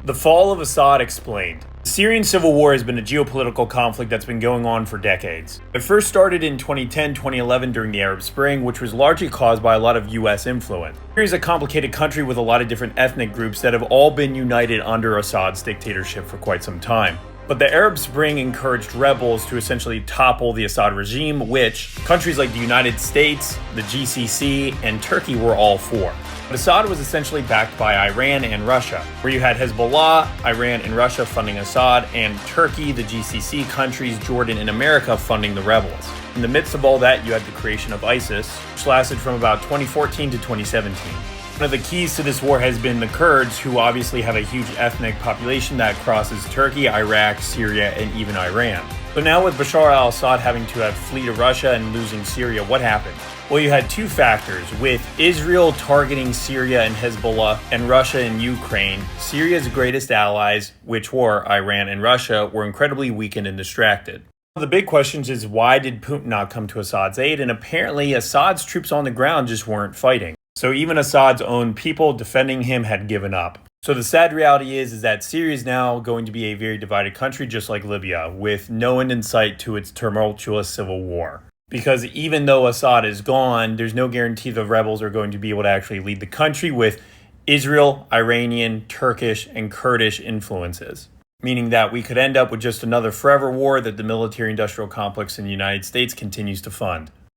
The fall of Assad explained. The Syrian civil war has been a geopolitical conflict that's been going on for decades. It first started in 2010-2011 during the Arab Spring, which was largely caused by a lot of US influence. Syria is a complicated country with a lot of different ethnic groups that have all been united under Assad's dictatorship for quite some time. But the Arab Spring encouraged rebels to essentially topple the Assad regime, which countries like the United States, the GCC, and Turkey were all for. But Assad was essentially backed by Iran and Russia, where you had Hezbollah, Iran, and Russia funding Assad, and Turkey, the GCC countries, Jordan, and America funding the rebels. In the midst of all that, you had the creation of ISIS, which lasted from about 2014 to 2017. One of the keys to this war has been the Kurds, who obviously have a huge ethnic population that crosses Turkey, Iraq, Syria, and even Iran. So now with Bashar al-Assad having to flee to Russia and losing Syria, what happened? Well, you had two factors. With Israel targeting Syria and Hezbollah, and Russia and Ukraine, Syria's greatest allies, which were Iran and Russia, were incredibly weakened and distracted. The big question is, why did Putin not come to Assad's aid? And apparently Assad's troops on the ground just weren't fighting. So even Assad's own people defending him had given up. So the sad reality is that Syria is now going to be a very divided country, just like Libya, with no end in sight to its tumultuous civil war. Because even though Assad is gone, there's no guarantee the rebels are going to be able to actually lead the country with Israel, Iranian, Turkish, and Kurdish influences. Meaning that we could end up with just another forever war that the military-industrial complex in the United States continues to fund.